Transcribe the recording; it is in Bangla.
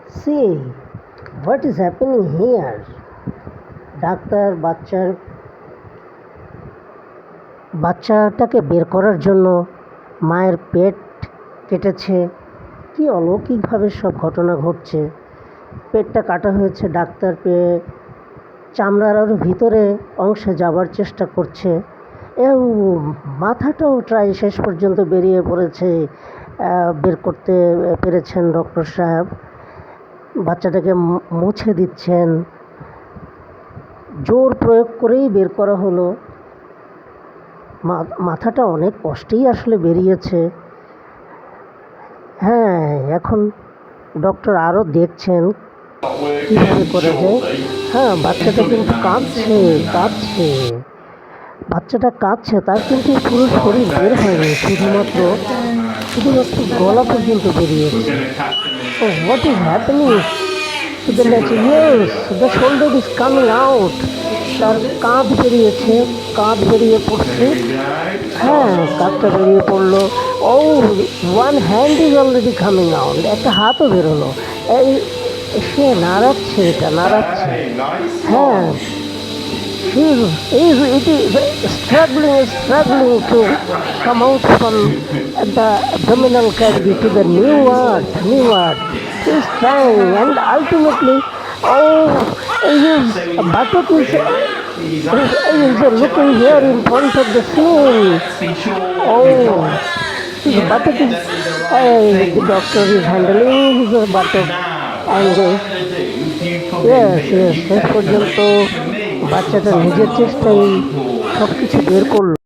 See, what is happening here? Doctor বাচ্চাটাকে বের করার জন্য মায়ের পেট কেটেছে। কি অলৌকিকভাবে সব ঘটনা ঘটছে। পেটটা কাটা হয়েছে, ডাক্তার চামড়ার আরও ভিতরে অংশে যাবার চেষ্টা করছে। এও মাথাটাও প্রায় শেষ পর্যন্ত বেরিয়ে পড়েছে। বের করতে পেরেছেন ডক্টর সাহেব। বাচ্চাটাকে মুছে দিচ্ছেন, জোর প্রয়োগ করেই বের করা হলো। মাথাটা অনেক কষ্টেই আসলে বেরিয়েছে। হ্যাঁ, এখন ডক্টর আরও দেখছেন কীভাবে করে যায়। হ্যাঁ, বাচ্চাটা কিন্তু কাঁদছে। বাচ্চাটা কাঁদছে, তার কিন্তু পুরো শরীর বের হয়নি, শুধুমাত্র গলা পর্যন্ত বেরিয়েছে। Oh, what is happening to the neck? Yes, the shoulder is coming out. তার কাঁধ বেরিয়ে পড়ছে। হ্যাঁ, কাঁধটা বেরিয়ে পড়লো। ও, one hand is already coming out. একটা হাতও বেরোলো। সে নাড়াচ্ছে। হ্যাঁ, it is struggling to come out from the abdominal cavity to the new word. He is trying, and ultimately, his buttock is looking here in front of the scene. His buttock is, the doctor is handling his buttock, and শেষ পর্যন্ত বাচ্চাটা নিজের চেষ্টায় সব কিছু বের করলো।